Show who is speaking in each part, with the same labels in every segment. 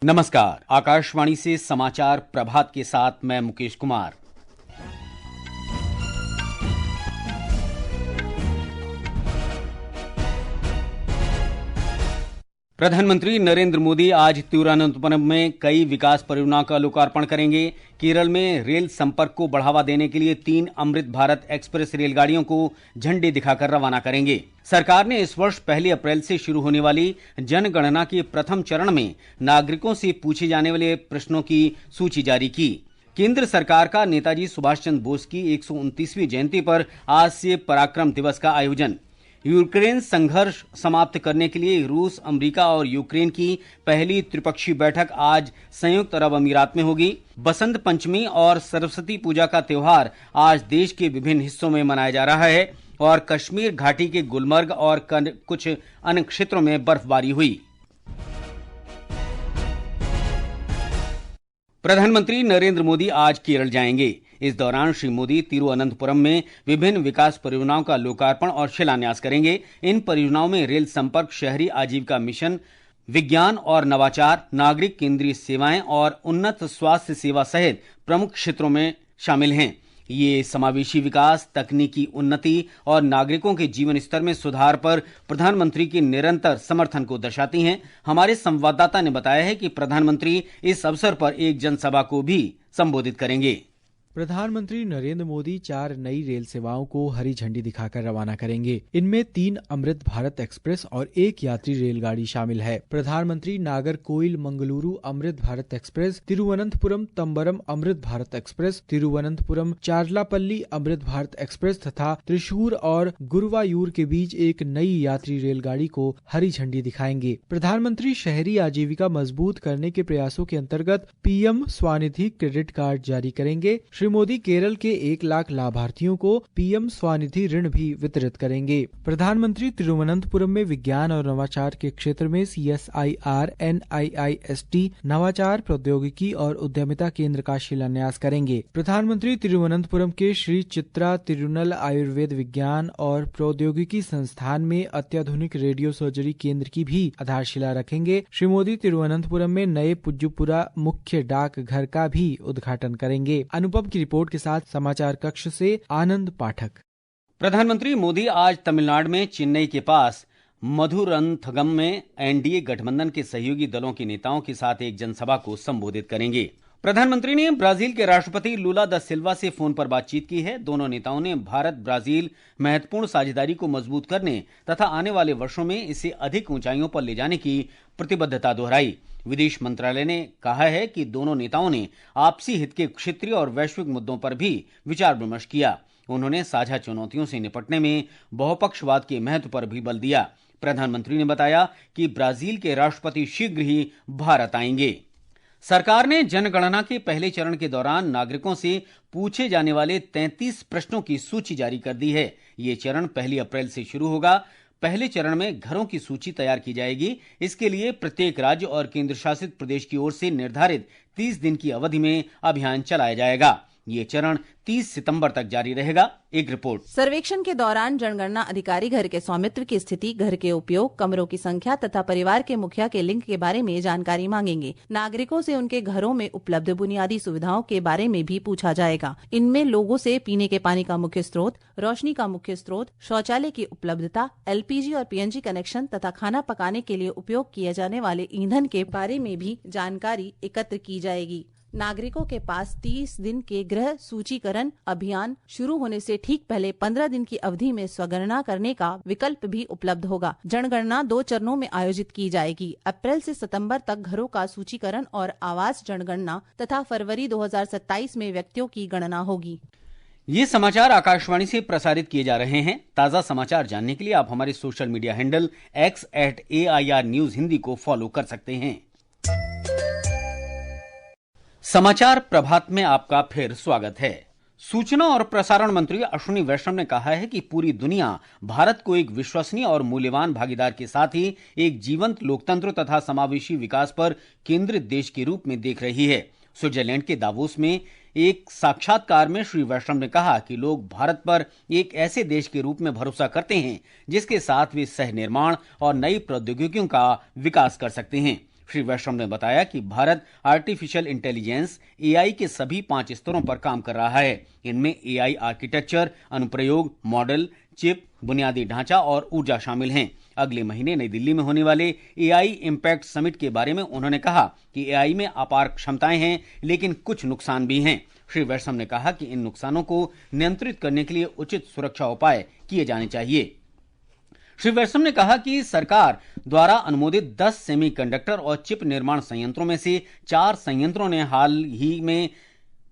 Speaker 1: नमस्कार, आकाशवाणी से समाचार प्रभात के साथ मैं मुकेश कुमार। प्रधानमंत्री नरेंद्र मोदी आज तिरुवनंतपुरम में कई विकास परियोजनाओं का लोकार्पण करेंगे। केरल में रेल संपर्क को बढ़ावा देने के लिए 3 अमृत भारत एक्सप्रेस रेलगाड़ियों को झंडी दिखाकर रवाना करेंगे। सरकार ने इस वर्ष 1 अप्रैल से शुरू होने वाली जनगणना के प्रथम चरण में नागरिकों से पूछे जाने वाले प्रश्नों की सूची जारी की। केंद्र सरकार का नेताजी सुभाष चंद्र बोस की 129वीं जयंती पर आज से पराक्रम दिवस का आयोजन। यूक्रेन संघर्ष समाप्त करने के लिए रूस, अमेरिका और यूक्रेन की पहली त्रिपक्षीय बैठक आज संयुक्त अरब अमीरात में होगी। बसंत पंचमी और सरस्वती पूजा का त्योहार आज देश के विभिन्न हिस्सों में मनाया जा रहा है और कश्मीर घाटी के गुलमर्ग और कुछ अन्य क्षेत्रों में बर्फबारी हुई। प्रधानमंत्री नरेंद्र मोदी आज केरल जाएंगे। इस दौरान श्री मोदी तिरुवनंतपुरम में विभिन्न विकास परियोजनाओं का लोकार्पण और शिलान्यास करेंगे। इन परियोजनाओं में रेल संपर्क, शहरी आजीविका मिशन, विज्ञान और नवाचार, नागरिक केंद्रीय सेवाएं और उन्नत स्वास्थ्य सेवा सहित प्रमुख क्षेत्रों में शामिल हैं। ये समावेशी विकास, तकनीकी उन्नति और नागरिकों के जीवन स्तर में सुधार पर प्रधानमंत्री के निरंतर समर्थन को दर्शाती हैं। हमारे संवाददाता ने बताया है कि प्रधानमंत्री इस अवसर पर एक जनसभा को भी संबोधित करेंगे।
Speaker 2: प्रधानमंत्री नरेंद्र मोदी 4 नई रेल सेवाओं को हरी झंडी दिखाकर रवाना करेंगे। इनमें 3 अमृत भारत एक्सप्रेस और 1 यात्री रेलगाड़ी शामिल है। प्रधानमंत्री Nagercoil Mangaluru Amrit Bharat express, Thiruvananthapuram तंबरम Amrit Bharat express, Thiruvananthapuram Charlapalli Amrit Bharat express तथा त्रिशूर और गुरुवायूर के बीच एक नई यात्री रेलगाड़ी को हरी झंडी दिखाएंगे। प्रधानमंत्री शहरी आजीविका मजबूत करने के प्रयासों के अंतर्गत पीएम स्वनिधि क्रेडिट कार्ड जारी करेंगे। श्री मोदी केरल के 1 लाख लाभार्थियों को पीएम स्वनिधि ऋण भी वितरित करेंगे। प्रधानमंत्री तिरुवनंतपुरम में विज्ञान और नवाचार के क्षेत्र में CSIR NIIST नवाचार, प्रौद्योगिकी और उद्यमिता केंद्र का शिलान्यास करेंगे। प्रधानमंत्री तिरुवनंतपुरम के श्री चित्रा तिरुनल आयुर्वेद विज्ञान और प्रौद्योगिकी संस्थान में अत्याधुनिक रेडियो सर्जरी केंद्र की भी आधारशिला रखेंगे। श्री मोदी तिरुवनंतपुरम में नए पुज्जुपुरा मुख्य डाक घर का भी उद्घाटन करेंगे। अनुपम की रिपोर्ट के साथ समाचार कक्ष से आनंद पाठक।
Speaker 1: प्रधानमंत्री मोदी आज तमिलनाडु में चेन्नई के पास मधुरंथगम में एनडीए गठबंधन के सहयोगी दलों के नेताओं के साथ एक जनसभा को संबोधित करेंगे। प्रधानमंत्री ने ब्राजील के राष्ट्रपति लूला दा सिल्वा से फोन पर बातचीत की है। दोनों नेताओं ने भारत ब्राजील महत्वपूर्ण साझेदारी को मजबूत करने तथा आने वाले वर्षों में इसे अधिक ऊंचाइयों पर ले जाने की प्रतिबद्धता दोहराई। विदेश मंत्रालय ने कहा है कि दोनों नेताओं ने आपसी हित के क्षेत्रीय और वैश्विक मुद्दों पर भी विचार विमर्श किया। उन्होंने साझा चुनौतियों से निपटने में बहुपक्षवाद के महत्व पर भी बल दिया। प्रधानमंत्री ने बताया कि ब्राजील के राष्ट्रपति शीघ्र ही भारत आएंगे। सरकार ने जनगणना के पहले चरण के दौरान नागरिकों से पूछे जाने वाले 33 प्रश्नों की सूची जारी कर दी है। ये चरण 1 अप्रैल से शुरू होगा। पहले चरण में घरों की सूची तैयार की जाएगी। इसके लिए प्रत्येक राज्य और केंद्र शासित प्रदेश की ओर से निर्धारित 30 दिन की अवधि में अभियान चलाया जाएगा। ये चरण 30 सितंबर तक जारी रहेगा। एक रिपोर्ट।
Speaker 3: सर्वेक्षण के दौरान जनगणना अधिकारी घर के स्वामित्व की स्थिति, घर के उपयोग, कमरों की संख्या तथा परिवार के मुखिया के लिंग के बारे में जानकारी मांगेंगे। नागरिकों से उनके घरों में उपलब्ध बुनियादी सुविधाओं के बारे में भी पूछा जाएगा। इनमें लोगों से पीने के पानी का मुख्य स्रोत, रोशनी का मुख्य स्रोत, शौचालय की उपलब्धता, LPG और PNG कनेक्शन तथा खाना पकाने के लिए उपयोग किए जाने वाले ईंधन के बारे में भी जानकारी एकत्र की जाएगी। नागरिकों के पास 30 दिन के गृह सूचीकरण अभियान शुरू होने से ठीक पहले 15 दिन की अवधि में स्वगणना करने का विकल्प भी उपलब्ध होगा। जनगणना 2 चरणों में आयोजित की जाएगी। अप्रैल से सितंबर तक घरों का सूचीकरण और आवास जनगणना तथा फरवरी 2027 में व्यक्तियों की गणना होगी।
Speaker 1: ये समाचार आकाशवाणी से प्रसारित किए जा रहे हैं। ताजा समाचार जानने के लिए आप हमारे social media handle X@AIR News Hindi को फॉलो कर सकते हैं। समाचार प्रभात में आपका फिर स्वागत है। सूचना और प्रसारण मंत्री अश्विनी वैष्णव ने कहा है कि पूरी दुनिया भारत को एक विश्वसनीय और मूल्यवान भागीदार के साथ ही एक जीवंत लोकतंत्र तथा समावेशी विकास पर केंद्रित देश के रूप में देख रही है। स्विट्जरलैंड के दावोस में एक साक्षात्कार में श्री वैष्णव ने कहा कि लोग भारत पर एक ऐसे देश के रूप में भरोसा करते हैं जिसके साथ वे सह निर्माण और नई प्रौद्योगिकियों का विकास कर सकते हैं। श्री वैष्णव ने बताया कि भारत आर्टिफिशियल इंटेलिजेंस एआई के सभी 5 स्तरों पर काम कर रहा है। इनमें एआई आर्किटेक्चर, अनुप्रयोग, मॉडल, चिप, बुनियादी ढांचा और ऊर्जा शामिल हैं। अगले महीने नई दिल्ली में होने वाले एआई इम्पैक्ट समिट के बारे में उन्होंने कहा कि एआई में अपार क्षमताएं हैं, लेकिन कुछ नुकसान भी हैं। श्री वैष्णव ने कहा कि इन नुकसानों को नियंत्रित करने के लिए उचित सुरक्षा उपाय किए जाने चाहिए। श्री वैष्णव ने कहा कि सरकार द्वारा अनुमोदित 10 सेमीकंडक्टर और चिप निर्माण संयंत्रों में से 4 संयंत्रों ने हाल ही में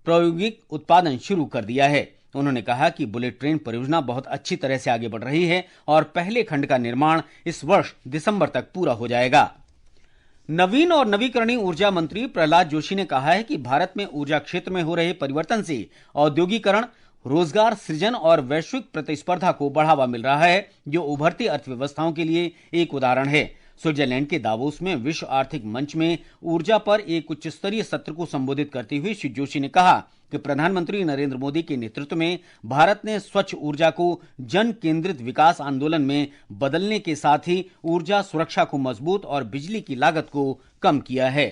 Speaker 1: प्रायोगिक उत्पादन शुरू कर दिया है। उन्होंने कहा कि बुलेट ट्रेन परियोजना बहुत अच्छी तरह से आगे बढ़ रही है और पहले खंड का निर्माण इस वर्ष दिसंबर तक पूरा हो जाएगा। नवीन और नवीकरणीय ऊर्जा मंत्री प्रहलाद जोशी ने कहा है कि भारत में ऊर्जा क्षेत्र में हो रहे परिवर्तन से औद्योगिकरण, रोजगार सृजन और वैश्विक प्रतिस्पर्धा को बढ़ावा मिल रहा है, जो उभरती अर्थव्यवस्थाओं के लिए एक उदाहरण है। स्विट्जरलैंड के दावोस में विश्व आर्थिक मंच में ऊर्जा पर एक उच्च स्तरीय सत्र को संबोधित करते हुए श्री जोशी ने कहा कि प्रधानमंत्री नरेंद्र मोदी के नेतृत्व में भारत ने स्वच्छ ऊर्जा को जन केंद्रित विकास आंदोलन में बदलने के साथ ही ऊर्जा सुरक्षा को मजबूत और बिजली की लागत को कम किया है।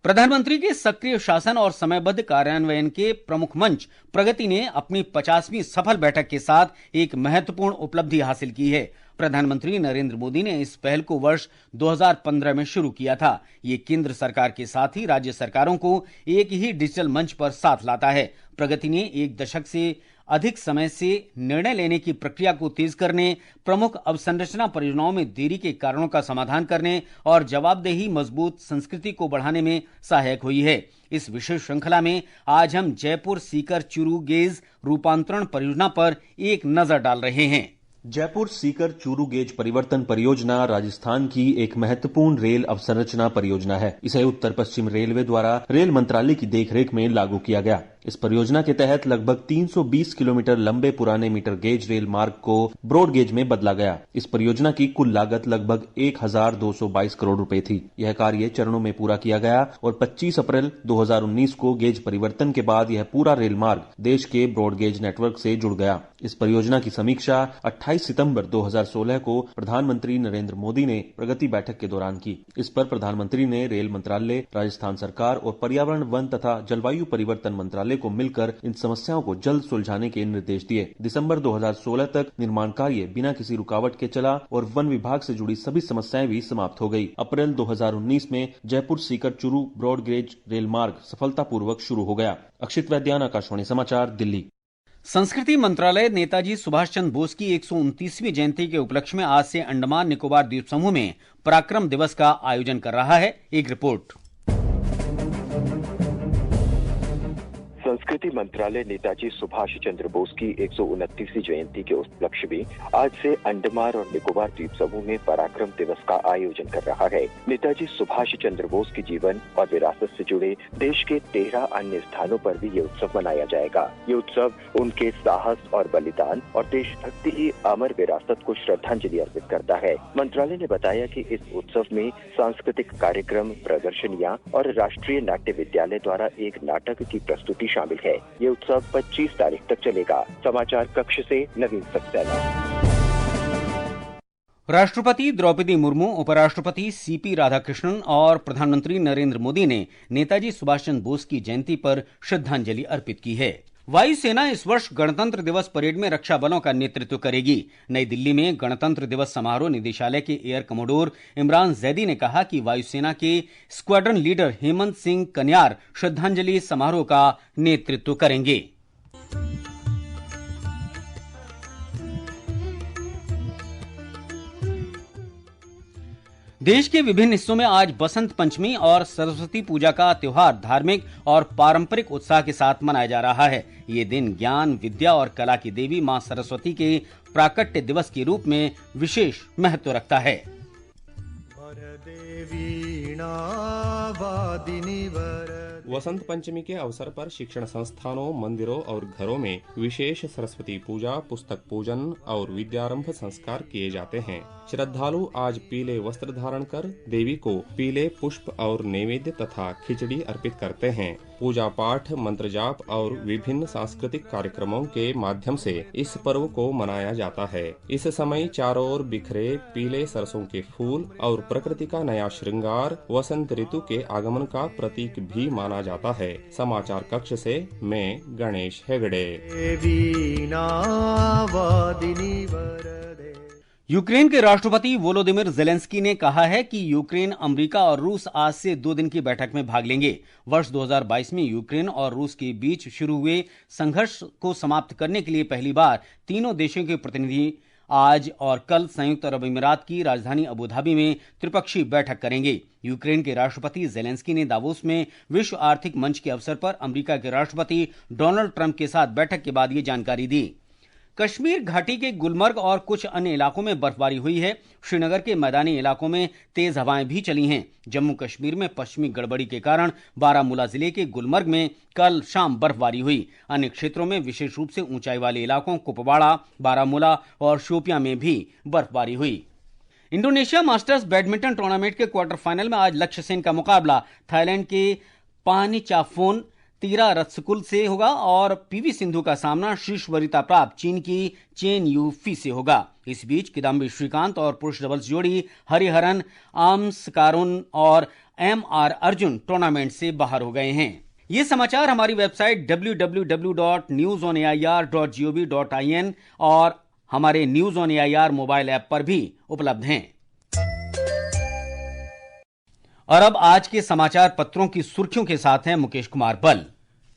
Speaker 1: प्रधानमंत्री के सक्रिय शासन और समयबद्ध कार्यान्वयन के प्रमुख मंच प्रगति ने अपनी 50वीं सफल बैठक के साथ एक महत्वपूर्ण उपलब्धि हासिल की है। प्रधानमंत्री नरेंद्र मोदी ने इस पहल को वर्ष 2015 में शुरू किया था। ये केंद्र सरकार के साथ ही राज्य सरकारों को एक ही डिजिटल मंच पर साथ लाता है। प्रगति ने 1 दशक से अधिक समय से निर्णय लेने की प्रक्रिया को तेज करने, प्रमुख अवसंरचना परियोजनाओं में देरी के कारणों का समाधान करने और जवाबदेही मजबूत संस्कृति को बढ़ाने में सहायक हुई है। इस विशेष श्रृंखला में आज हम जयपुर सीकर चूरू गेज रूपांतरण परियोजना पर एक नजर डाल रहे हैं।
Speaker 4: जयपुर सीकर चूरू गेज परिवर्तन परियोजना राजस्थान की एक महत्वपूर्ण रेल अवसंरचना परियोजना है। इसे उत्तर पश्चिम रेलवे द्वारा रेल मंत्रालय की देखरेख में लागू किया गया। इस परियोजना के तहत लगभग 320 किलोमीटर लंबे पुराने मीटर गेज रेल मार्ग को ब्रॉड गेज में बदला गया। इस परियोजना की कुल लागत लगभग 1222 करोड़ रुपए थी। यह कार्य चरणों में पूरा किया गया और 25 अप्रैल 2019 को गेज परिवर्तन के बाद यह पूरा रेल मार्ग देश के ब्रॉड गेज नेटवर्क से जुड़ गया। इस परियोजना की समीक्षा 28 सितंबर 2016 को प्रधानमंत्री नरेंद्र मोदी ने प्रगति बैठक के दौरान की। इस पर प्रधानमंत्री ने रेल मंत्रालय, राजस्थान सरकार और पर्यावरण, वन तथा जलवायु परिवर्तन मंत्रालय को मिलकर इन समस्याओं को जल्द सुलझाने के निर्देश दिए। दिसंबर 2016 तक निर्माण कार्य बिना किसी रुकावट के चला और वन विभाग से जुड़ी सभी समस्याएं भी समाप्त हो गई। अप्रैल 2019 में Jaipur Sikar Churu broad gauge rail मार्ग सफलतापूर्वक शुरू हो गया। अक्षित वैद्यान, आकाशवाणी समाचार, दिल्ली।
Speaker 1: संस्कृति मंत्रालय नेताजी सुभाष चंद्र बोस की 129वीं जयंती के उपलक्ष्य में आज से अंडमान निकोबार द्वीप समूह में पराक्रम दिवस का आयोजन कर रहा है। एक रिपोर्ट।
Speaker 5: संस्कृति मंत्रालय नेताजी सुभाष चंद्र बोस की 129वीं जयंती के उपलक्ष्य में आज से अंडमान और निकोबार द्वीप समूह में पराक्रम दिवस का आयोजन कर रहा है। नेताजी सुभाष चंद्र बोस के जीवन और विरासत से जुड़े देश के 13 अन्य स्थानों पर भी ये उत्सव मनाया जाएगा। ये उत्सव उनके साहस और बलिदान और देशभक्ति की अमर विरासत को श्रद्धांजलि अर्पित करता है। मंत्रालय ने बताया कि इस उत्सव में सांस्कृतिक कार्यक्रम, प्रदर्शनियां और राष्ट्रीय नाट्य विद्यालय द्वारा एक नाटक की प्रस्तुति शामिल है। ये उत्सव 25 तारीख तक चलेगा। समाचार कक्ष से नवीन सक्सेना।
Speaker 1: राष्ट्रपति द्रौपदी मुर्मू, उपराष्ट्रपति सीपी राधाकृष्णन और प्रधानमंत्री नरेंद्र मोदी ने नेताजी सुभाष चंद्र बोस की जयंती पर श्रद्धांजलि अर्पित की है। वायुसेना इस वर्ष गणतंत्र दिवस परेड में रक्षा बलों का नेतृत्व करेगी। नई दिल्ली में गणतंत्र दिवस समारोह निदेशालय के एयर कमोडोर इमरान जैदी ने कहा कि वायुसेना के स्क्वाड्रन लीडर हेमंत सिंह कन्यार श्रद्धांजलि समारोह का नेतृत्व करेंगे। देश के विभिन्न हिस्सों में आज बसंत पंचमी और सरस्वती पूजा का त्योहार धार्मिक और पारंपरिक उत्साह के साथ मनाया जा रहा है। ये दिन ज्ञान, विद्या और कला की देवी मां सरस्वती के प्राकट्य दिवस के रूप में विशेष महत्व रखता है।
Speaker 6: वरदेवी वीणा वादिनी वर वसंत पंचमी के अवसर पर शिक्षण संस्थानों, मंदिरों और घरों में विशेष सरस्वती पूजा, पुस्तक पूजन और विद्यारंभ संस्कार किए जाते हैं। श्रद्धालु आज पीले वस्त्र धारण कर देवी को पीले पुष्प और नैवेद्य तथा खिचड़ी अर्पित करते हैं। पूजा पाठ, मंत्र जाप और विभिन्न सांस्कृतिक कार्यक्रमों के माध्यम से इस पर्व को मनाया जाता है। इस समय चारों ओर बिखरे पीले सरसों के फूल और प्रकृति का नया श्रृंगार वसंत ऋतु के आगमन का प्रतीक भी माना जाता है। समाचार कक्ष से मैं गणेश हेगड़े।
Speaker 1: यूक्रेन के राष्ट्रपति वोलोदिमिर जेलेंस्की ने कहा है कि यूक्रेन, अमेरिका और रूस आज से 2 दिन की बैठक में भाग लेंगे। वर्ष 2022 में यूक्रेन और रूस के बीच शुरू हुए संघर्ष को समाप्त करने के लिए पहली बार तीनों देशों के प्रतिनिधि आज और कल संयुक्त अरब अमीरात की राजधानी अबू धाबी में त्रिपक्षीय बैठक करेंगे। यूक्रेन के राष्ट्रपति जेलेंस्की ने दावोस में विश्व आर्थिक मंच के अवसर पर अमेरिका के राष्ट्रपति डोनाल्ड ट्रंप के साथ बैठक के बाद ये जानकारी दी। कश्मीर घाटी के गुलमर्ग और कुछ अन्य इलाकों में बर्फबारी हुई है। श्रीनगर के मैदानी इलाकों में तेज हवाएं भी चली हैं। जम्मू कश्मीर में पश्चिमी गड़बड़ी के कारण बारामूला जिले के गुलमर्ग में कल शाम बर्फबारी हुई। अन्य क्षेत्रों में विशेष रूप से ऊंचाई वाले इलाकों कुपवाड़ा, बारामूला और शोपियां में भी बर्फबारी हुई। इंडोनेशिया मास्टर्स बैडमिंटन टूर्नामेंट के क्वार्टर फाइनल में आज लक्ष्य सेन का मुकाबला थाईलैंड के पानीचाफोन तीरा रत्सकुल से होगा और पीवी सिंधु का सामना शीर्ष वरीयता प्राप्त चीन की चेन यू फी से होगा। इस बीच किदाम्बी श्रीकांत और पुरुष डबल्स जोड़ी हरिहरन आम्सकारुन और एमआर अर्जुन टूर्नामेंट से बाहर हो गए हैं। ये समाचार हमारी वेबसाइट www.newsonair.gov.in और हमारे news on AIR mobile app पर भी उपलब्ध हैं। और अब आज के समाचार पत्रों की सुर्खियों के साथ हैं मुकेश कुमार बल।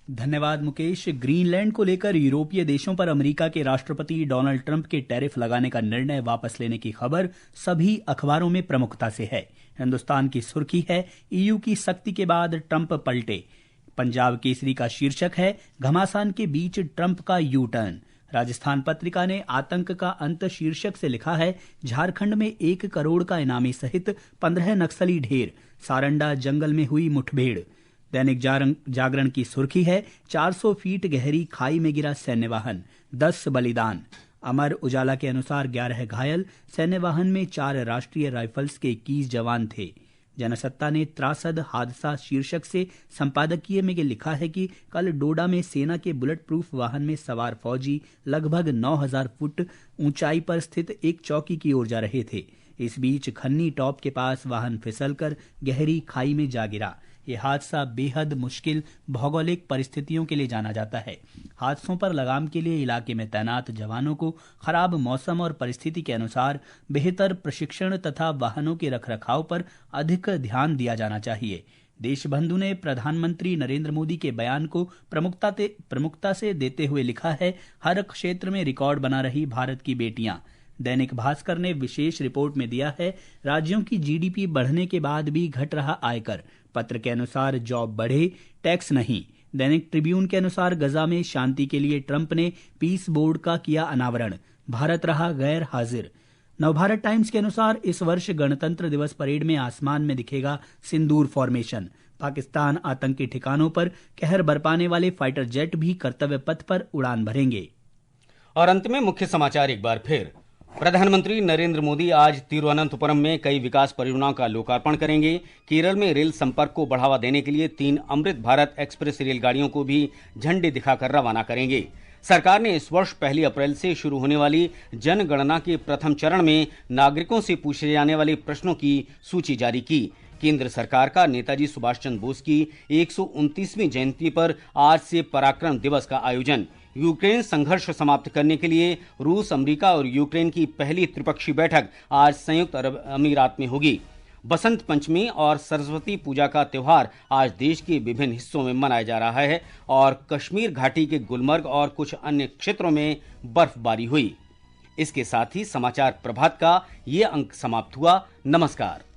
Speaker 7: धन्यवाद मुकेश। ग्रीनलैंड को लेकर यूरोपीय देशों पर अमेरिका के राष्ट्रपति डोनाल्ड ट्रंप के टैरिफ लगाने का निर्णय वापस लेने की खबर सभी अखबारों में प्रमुखता से है। हिंदुस्तान की सुर्खी है, ईयू की सख्ती के बाद ट्रंप पलटे। पंजाब केसरी का शीर्षक है, घमासान के बीच ट्रंप का यू टर्न। राजस्थान पत्रिका ने आतंक का अंत शीर्षक से लिखा है, झारखंड में 1 करोड़ का इनामी सहित 15 नक्सली ढेर, सारंडा जंगल में हुई मुठभेड़। दैनिक जागरण की सुर्खी है, 400 फीट गहरी खाई में गिरा सैन्य वाहन, 10 बलिदान। अमर उजाला के अनुसार 11 घायल, सैन्य वाहन में 4 राष्ट्रीय राइफल्स के 21 जवान थे। जनसत्ता ने त्रासद हादसा शीर्षक से संपादकीय में लिखा है कि कल डोडा में सेना के बुलेट प्रूफ वाहन में सवार फौजी लगभग 9000 फुट ऊंचाई पर स्थित एक चौकी की ओर जा रहे थे। इस बीच खन्नी टॉप के पास वाहन फिसलकर गहरी खाई में जा गिरा। यह हादसा बेहद मुश्किल भौगोलिक परिस्थितियों के लिए जाना जाता है। हादसों पर लगाम के लिए इलाके में तैनात जवानों को खराब मौसम और परिस्थिति के अनुसार बेहतर प्रशिक्षण तथा वाहनों के रखरखाव पर अधिक ध्यान दिया जाना चाहिए। देशबंधु ने प्रधानमंत्री नरेंद्र मोदी के बयान को प्रमुखता से देते हुए लिखा है, हर क्षेत्र में रिकॉर्ड बना रही भारत की बेटियां। दैनिक भास्कर ने विशेष रिपोर्ट में दिया है, राज्यों की जीडीपी बढ़ने के बाद भी घट रहा आयकर। पत्र के अनुसार जॉब बढ़े, टैक्स नहीं। दैनिक ट्रिब्यून के अनुसार गजा में शांति के लिए ट्रंप ने पीस बोर्ड का किया अनावरण, भारत रहा गैर हाजिर। नवभारत टाइम्स के अनुसार इस वर्ष गणतंत्र दिवस परेड में आसमान में दिखेगा सिंदूर फॉर्मेशन। पाकिस्तान आतंकी ठिकानों पर कहर बरपाने वाले फाइटर जेट भी कर्तव्य पथ पर उड़ान भरेंगे।
Speaker 1: और अंत में मुख्य समाचार एक बार फिर। प्रधानमंत्री नरेंद्र मोदी आज तिरुवनंतपुरम में कई विकास परियोजनाओं का लोकार्पण करेंगे। केरल में रेल संपर्क को बढ़ावा देने के लिए 3 अमृत भारत एक्सप्रेस रेलगाड़ियों को भी झंडी दिखाकर रवाना करेंगे। सरकार ने इस वर्ष 1 अप्रैल से शुरू होने वाली जनगणना के प्रथम चरण में नागरिकों से पूछे जाने वाले प्रश्नों की सूची जारी की। केंद्र सरकार का नेताजी सुभाष चंद्र बोस की 129वीं जयंती पर आज से पराक्रम दिवस का आयोजन। यूक्रेन संघर्ष समाप्त करने के लिए रूस, अमेरिका और यूक्रेन की पहली त्रिपक्षीय बैठक आज संयुक्त अरब अमीरात में होगी। बसंत पंचमी और सरस्वती पूजा का त्योहार आज देश के विभिन्न हिस्सों में मनाया जा रहा है और कश्मीर घाटी के गुलमर्ग और कुछ अन्य क्षेत्रों में बर्फबारी हुई। इसके साथ ही समाचार प्रभात का ये अंक समाप्त हुआ। नमस्कार।